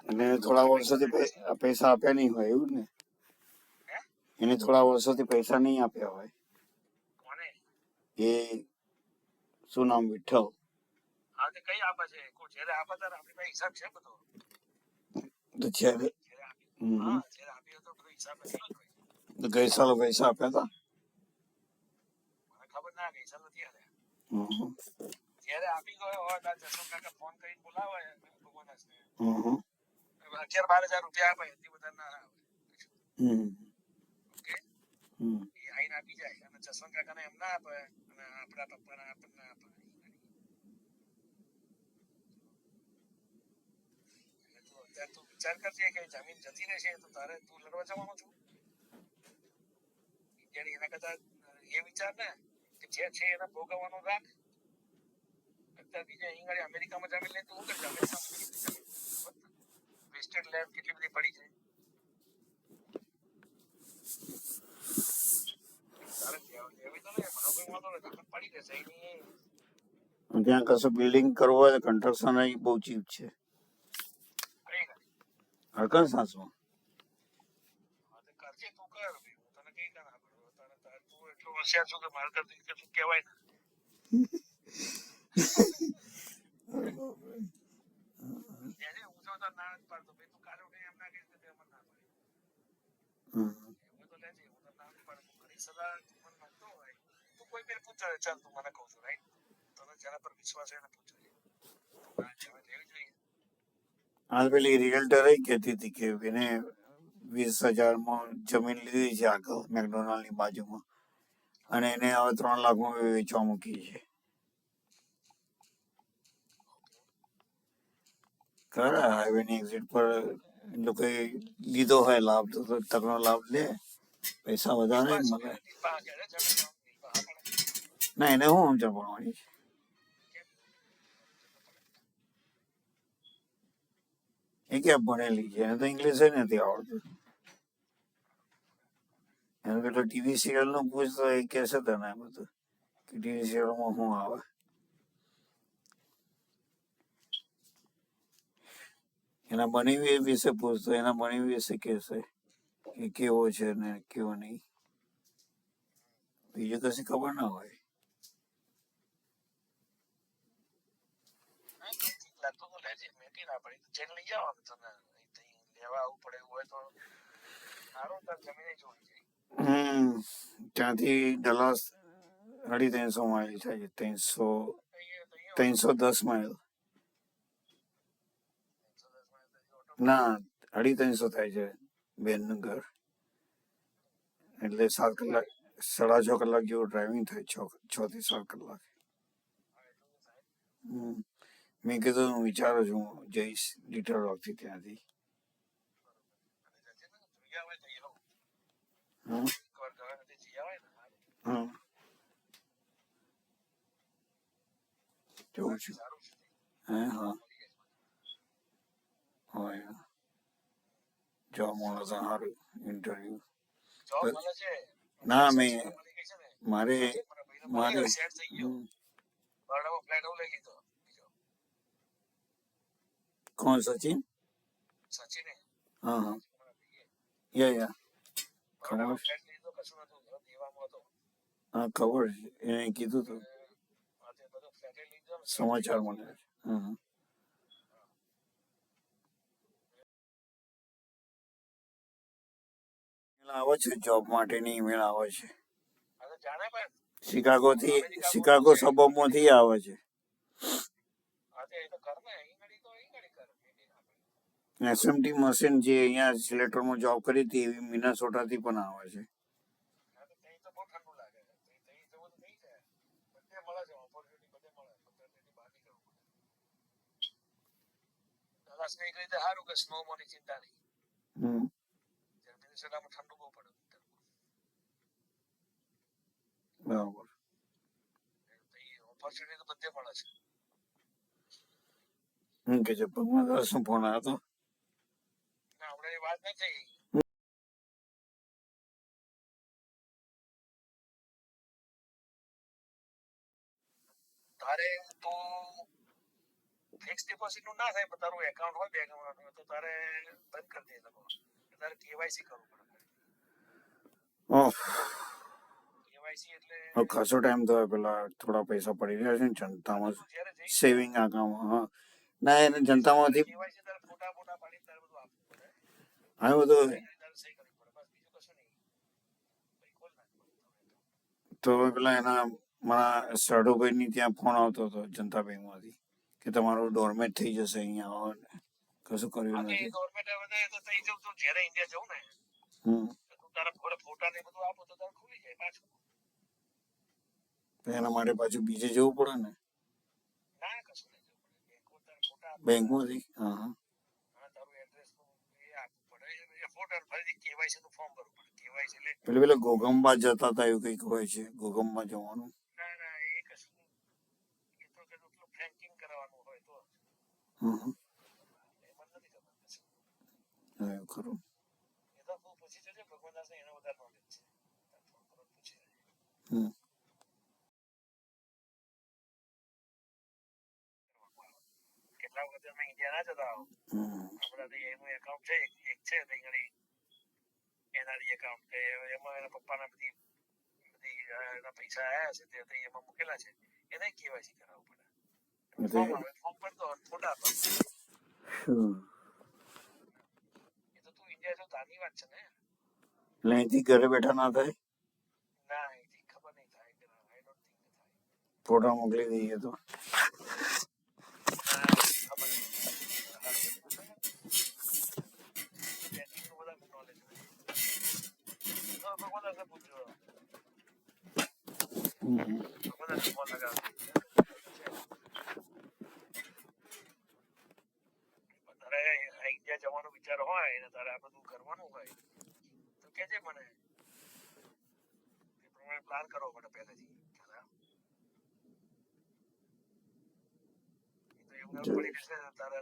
અને થોડા વર્ષોથી પૈસા આપ્યા નહીં હોય એવું ને? એને થોડા વર્ષોથી પૈસા નહીં આપ્યા હોય. એ શું નામ? વિઠ્ઠલ. તો જ્યારે ગઈ સાલ પૈસા આપ્યા ત્યાં કશું બિલ્ડિંગ કરવું હોય તો કન્સ્ટ્રક્શન બહુ ચીપ છે. હરકન સાસમાં આ પેલી રિયલ્ટર કહેતી હતી કે એને 20,000 જમીન લીધી છે આગળ મેકડોનાલ્ડ ની બાજુમાં, અને એને હવે 3 લાખમાં વેચવા મૂકી છે. ખરા હાઈવે ની એક્ઝિટ પર લોકો લીધો હોય લાભ તો તકનો લાભ લે, પૈસા વધારે મળે. ના, એને શું સમજણ પડવાની છે? એ ક્યાં ભણેલી છે? એને તો ઇંગ્લિશ નથી આવડતું. એને પેલો ટીવી સિરિયલ નું પૂછતો એ કહેશે તને બધું કે ટીવી સિરિયલમાં શું આવે. એના બનેવી વિશે પૂછતો, એના બનેવી વિશે કહેશે કે કેવો છે ને કેવો નહીં, બીજું કશી ખબર ના હોય. ત્યાંથી ડલાસ 350 માઇલ થાય છે. 310 માઇલ ના, 350 થાય છે બેનનું ઘર. એટલે 7 કલાક 6.5 કલાક જેવું ડ્રાઇવિંગ થાય, 6 થી 7 કલાક. મેં કીધું હું વિચારું છું જઈશ લિટલ રોક થી ત્યાંથી. જોઉં છું. હા હોય જોબ મળે તો સારું. ઇન્ટરવ્યુ ના, મારે કોણ? સચિન? હા યા ખબર. હા ખબર છે, એને કીધું તું, સમાચાર મળ્યા છે. આવે છે જોબ માટેની ઈમેલ આવે છે. શિકાગો સબોર્બમાંથી આવે છે. એસએમટી મશીન જે અહીંયા સિલેક્ટરમાં જોબ કરી હતી એવી મિનાસોટાથી પણ આવે છે. બરાબર. હું કે છે ભગવાન શું ફોન આવ્યો હતો? તારે તો ફિક્સ ડિપોઝિટ નું ના થાય, પણ તારું એકાઉન્ટ હોય બેંક એકાઉન્ટ તો તારે બંધ કરી દે લોકો, તારે કેવાયસી કરવું પડે. ઓહ, કેવાયસી એટલે ખાસો ટાઈમ થયો, પેલા થોડા પૈસા પડી રહ્યા છે ને જનતામાં, જ્યારે જઈશ સેવિંગ અકાઉન્ટ. હા, ના એને જનતામાંથી કેવાયસી તારે ફોટા પાડીને તારે બધું આપવું પડે. હા બધું તારે સહી કરવી પડે, બસ બીજું કશું નહીં. પછી ખોલ નાખ. તો પેલા એના મારા સાઢુભાઈ ની ત્યાં ફોન આવતો હતો જનતા બેંક માંથી કે તમારું ડોરમેટ થઈ જશે અહીંયા આવો ને. કશું કર્યું નથી. ગવર્મેન્ટ હવે તો થઈ જવું, તું જ્યારે ઇન્ડિયા જવું ને તું તારા ફોટા ને બધું આપો તો તારે ખુલી જાય પાછું. એના માટે પાછું બીજે જવું પડે ને ના કશું નહીં જવું પડે, ફોટા બેંકમાંથી. હા હા, તારું એડ્રેસ એ આપવું પડે, એ ફોટા ફરીથી કેવાયસી નું ફોર્મ ભરવું પડે. કેવાયસી એટલે પેલા ગોગંબા જતા હતા એવું કઈક હોય છે, ગોગંબા જવાનું. ના ના એ કશું, એ તો કીધું પેલું ફ્રેન્કિંગ કરાવવાનું હોય તો એમાં નથી ખબર કશું. ખરું. એ તો તું પૂછી જજે, ભગવાન દાસ એને વધારે નોલેજ છે, પૂછી જજે. કેટલા વખતે અમે ઇન્ડિયા ના જતા આવો, આપડા એનું એકાઉન્ટ છે, એક છે એનઆરઈ એકાઉન્ટ, એમાં એના પપ્પાના બધી એના પૈસા આયા છે તે એમાં મૂકેલા છે, એને કેવાયસી કરાવવું પડે. ફોર્મ આવે, ફોર્મ ભર દો, ફોટા આપો. એ તો તું ઇન્ડિયા જો તારની વાત છે ને. એટલે અહીંથી ઘરે બેઠા ના થાય. ના અહીંથી ખબર નહીં થાય, આઈ ડોન્ટ થિંક થાય. ફોટા મોકલી દઈએ તો ના ખબર નહીં. હર્ષદ પૂછો ને, બેંકિંગ નું બધા નોલેજ હોય. તો ભગવાન દાસે પૂછજો, ભગવાન દાસે ફોન લગાવજો. તારે ઇન્ડિયા જવાનો વિચાર હોય ને તારે આ બધું કરવાનું હોય તો કેજે મને, એ પ્રમાણે પ્લાન કરવો પડે પહેલેથી. તો એવું પડી જશે તારે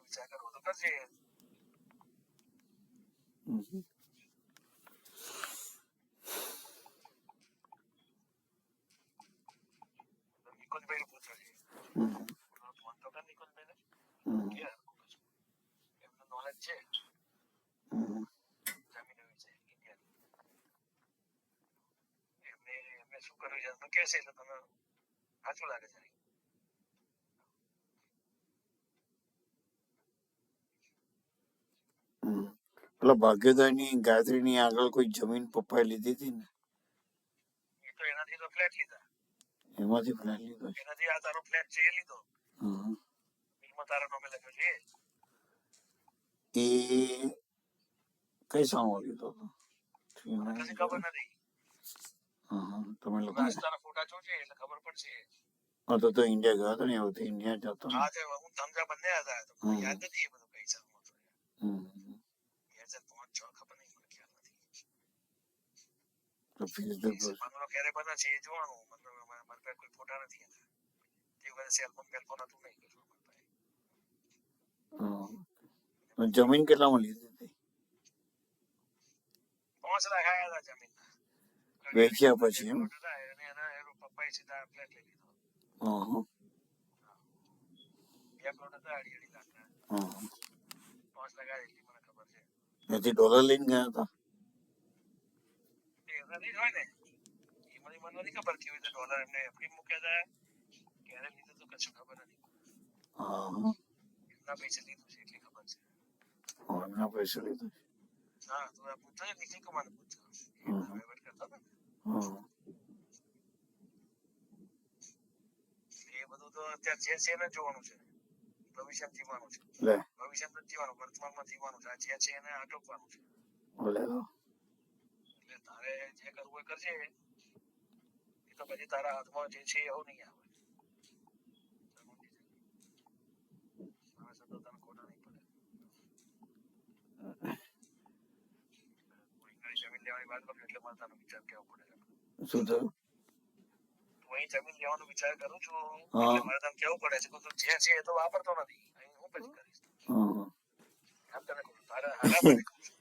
વિચાર કરવો તો કરજે. નિકુંજભાઈ પૂછો છે, ફોન તો કર નિકુંજભાઈ ને, કે એમનું નોલેજ છે જમીન વિશે ઇન્ડિયાની. એમને શું કર્યું છે એમને કહેશે એટલે તને સાચું લાગે છે. પેલા ભાગ્યોદય ની ગાયત્રી ની આગળ કોઈ જમીન પપ્પાએ લીધી હતી ને, એ તો એનાથી તો ફ્લેટ લીધા, એમાંથી ફ્લેટ લીધો છે. એનાથી આ તારો ફ્લેટ છે એ લીધો, બિલમાં તારા નામે લખ્યો છે. એ કઈ સામો લીધો હતો કશી ખબર નથી. તમે લોકો તારા ફોટા જોજે એટલે ખબર પડશે. તો ઇન્ડિયા ગયા હતા ને, એવું ઇન્ડિયા જતો. હા તે હું સમજા બંને હતા, યાદ નથી એ બધું કઈ સાલમાં હતો. 2005-6 ખબર નહીં, મને ખ્યાલ નથી. બંગલો ક્યારે બને છે એ જોવાનું, મતલબ મારી પાસે કોઈ ફોટા નથી હતા. તે વખતે સેલફોન બેલફોન હતું નહીં કશું અમારી પાસે. જમીન કેટલામાં લીધી હતી? 5 લાખ આયા હતા જમીન. વેચ્યા પછી એમ? એના પપ્પાએ સીધા ફ્લેટ લઈ લીધો. 2 પ્લોટ હતા 2.5 લાખના. 5 લાખ આયા એટલી મને ખબર છે. ત્યાંથી ડોલર લઈને ગયા હતા. એમના હોય ને એ મને નથી ખબર કેવી રીતે ડોલર એમને એફડી મૂક્યા હતા, ક્યારે લીધું તો કશું ખબર નથી. એમના પૈસે લીધું છે એટલી ખબર છે. એમના પૈસે લીધું. હા તો પૂછો ને, નિખિલ કુમારને પૂછજો, વહીવટ કરતો ને. એ બધું તો અત્યારે જે છે એને જોવાનું છે, ભવિષ્ય જીવવાનું છે. ભવિષ્ય નથી જીવવાનું, વર્તમાનમાં જીવવાનું છે. આ જે છે એને આટોપવાનું છે. એટલે તારે જે કરવું હોય કરજે, એ તો પછી તારા હાથમાં જે છે એવું નહીં આવે. તને ખોટા નહીં પડે. જમીન લેવાની વાત કરું એટલે મારે તારો વિચાર કેવો પડે. શું થયું? તું અહીં જમીન લેવાનો વિચાર કરું છું એટલે મારે તને કેવું પડે છે કે તું જે છે એ તો વાપરતો નથી, અહીં હું પછી કરીશ. એમ તને કહું, તારા હારા માટે કહું છું.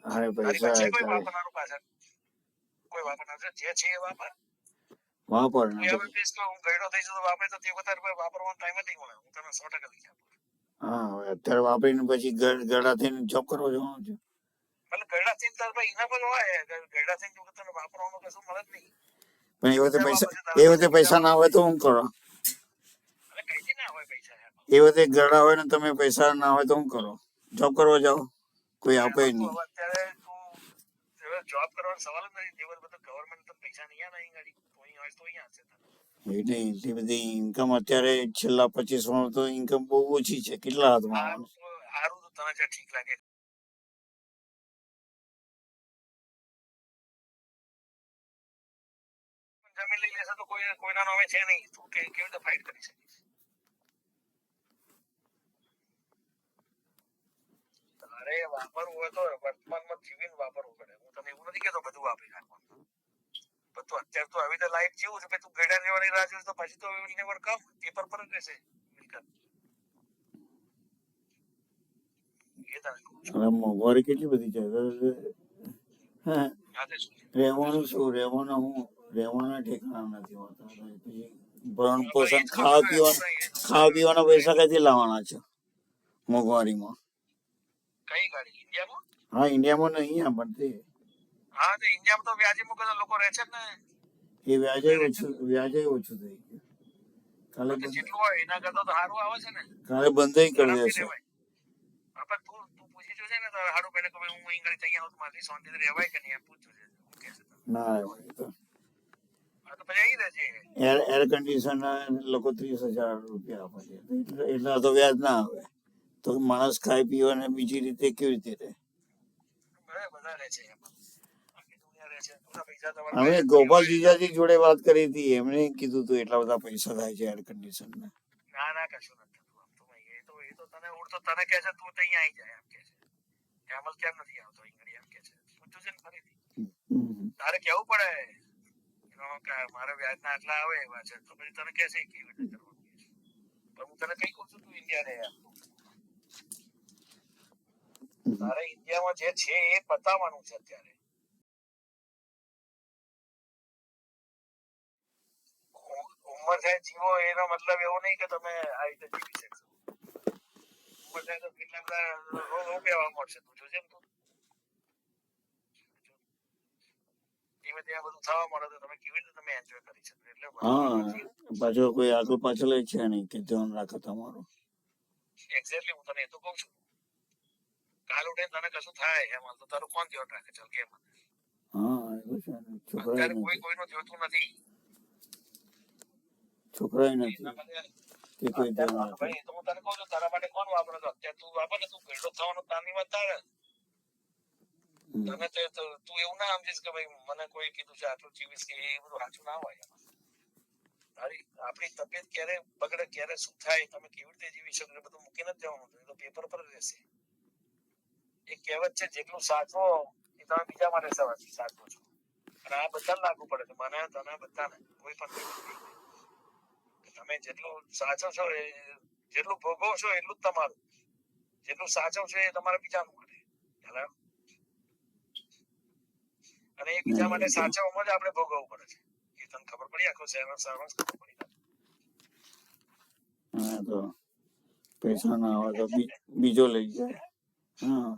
તારી પાસે કોઈ વાપરવાનું પાછળ કોઈ વાપરનાર છે જે છે એ વાપર. વાપર તું ને એમ પછી કહીશ કે હું ગયડો થઈ જતો વાપરે તો તે વખતે વાપરવાનો ટાઈમ જ નહીં મળે. હું તને 100% લખી આપું. હા હવે અત્યારે વાપરીને પછી ગળા થઈને જોબ કરવા જવાનું છે. એટલે ગયડા થઈને તાર ભાઈ ઇનામ જ હોય. ગયડા થઈને જો તને વાપરવાનું કશું મળે જ નહીં. પણ એ વખતે વિચારવા પૈસા પછી તારા પાસે પૈસા ના હોય તો શું કરો? એટલે કઈથી ના હોય પૈસા યાર. એ વખતે ગળા હોય ને તમે પૈસા ના હોય તો શું કરો? જોબ કરવા જાઓ, કોઈ આપે એમાં તું નહીં. હવે અત્યારે તું જોબ કરવાનો સવાલ જ નથી. જે બધું ગવર્મેન્ટ તને પૈસા નહીં આવે અહીં ગાડી તો અહીં હોય તો અહીંયા હશે તને. એટલે એટલી બધી ઇન્કમ અત્યારે છેલ્લા 25 વર્ષ તો ઇન્કમ બહુ ઓછી છે. કેટલા હાથમાં આવવાનું છે? સારું તો તને જ્યાં ઠીક લાગે. જમીન લઈ લેશે તો કોઈના નામે છે નહીં. તું કેવી રીતે ફાઇટ કરી શકીશ? તારે વાપરવું હોય તો વર્તમાનમાં જીવીને વાપરવું પડે. હું તને એવું નથી કહેતો બધું વાપરી નાખવાનું. પણ તું અત્યારે તો આવી રીતે લાઈફ જીવું છે. તું ગયડા રહેવાની રાહ જોઈશ તો પછી તો નેવર કમ પેપર પર જ રહેશે મિલકત. એ તને કહું છું. હવે મોંઘવારી કેટલી બધી છે. હા, યાદ છે શું? રહેવાનું શું? રહેવાના ઠેકાણા નથી હોતા. પછી ભરણ હા, પણ એ પોષણ જ કહું છું ને, ખાવા પીવાના પૈસા ક્યાંથી લાવવાના છે મોંઘવારીમાં? કઈ ગાડી ઇન્ડિયામાં? હા, ઇન્ડિયામાં ને અહીંયા પણ તે હા તો ઇન્ડિયામાં તો વ્યાજી મુકત લોકો રહે છે ને. એ વ્યાજે ઓછું થઈ ગયું. કાલે હા, તો જેટલું હોય એના કરતા તો સારું આવે છે ને. બંધ કરી આરામથી દેશે. રહેવાય. હા, પણ તું પૂછી જોજે ને તો સારું પહેલા કે ભાઈ હું અહીં ગાડી તૈયાર હોઉં તો મારી શાંતિથી રહેવાય કે નહીં એમ પૂછ જોજે. શું કહે છે તને? ના રહેવાય તો હા તો પછી અહીં રહેજે. એર કન્ડિશન લોકો 30,000 રૂપિયા આપે છે. એટલા તો વ્યાજ ના આવે તો માણસ ખાય પીવે ને બીજી રીતે કેવી રીતે રહે? બધા રહે છે એમાં. આખી દુનિયા રહે છે. બધા પૈસા તમારે અમે પાસે ગોપાલ હોય. જીજાજી જોડે વાત કરી હતી. એમણે કીધું હતું એટલા બધા પૈસા થાય છે એર કન્ડિશન ના. ના કશું નથી થતું આમ તો ભાઈ. એ તો તને ઉડતો તને કહે છે તું તો અહીંયા આવી જાય એમ કહે છે. અમલ કેમ નથી આવતો અહીં ગાડી એમ કહે છે. પૂછ્યું છે ને ફરીથી. તારે કેવું પડે મારે વ્યાજના આટલા આવે એવા છે તો પછી તને કહેશે કેવી રીતે કરવાનું. પણ હું તને કઈ કહું છું તું ઇન્ડિયા રહે એમ. તારે ઇન્ડિયામાં જે છે એ બતાવવાનું છે અત્યારે. ઉંમર થાય જીવો એનો મતલબ એવો નહીં કે તમે આ રીતે જીવી શકશો. ઉંમર થાય તો કેટલા બધા રોગ એવા મળશે. તું જોજે ને તું. ધીમે ધીમે બધું થવા મળે તો તમે કેવી રીતે તમે એન્જોય કરી શકો. એટલે પાછો કોઈ આગળ પાછળ છે નહીં કે ધ્યાન રાખે તમારું. એક્ઝેક્ટલી હું તને એ તો કહું છું. કાલ ઉઠીને તને કશું થાય એમાં તો તારું કોણ ધ્યાન રાખે ચાલ કે અત્યારે કોઈ કોઈનું જોતું નથી. છોકરા નથી કે કોઈ ભાઈ તો હું તને કહું છું તારા માટે કોણ વાપરે તો અત્યારે તું વાપરે તું ગયડો થવાનો તારની વાત તારે. તને તું એવું ના સમજીશ કે ભાઈ મને કોઈ કીધું છે આટલું જીવીશ કે એ બધું સાચું ના હોય. આપણી તબિયત ક્યારે બગડે ક્યારે શું થાય તમે કેવી રીતે જીવી શકો એ બધું મૂકીને જ જવાનું. એ તો પેપર પર રહેશે. એક કહેવત છે જેટલું સાચવો એ તમે બીજા માટે સાચવો છો. અને આ બધા લાગુ પડે છે મને તને બધાને કોઈ પણ વ્યક્તિ. તમે જેટલું સાચો છો એ જેટલું ભોગવો છો એટલું જ તમારું. જેટલું સાચો છો એ તમારે બીજાનું માટે. અને એ બીજા માટે સાચવવામાં જ આપણે ભોગવવું પડે છે. એ તને ખબર પડી આખો શહેરમાં ખબર પડી. પૈસા ના આવે તો બીજો લઈ જાય. હા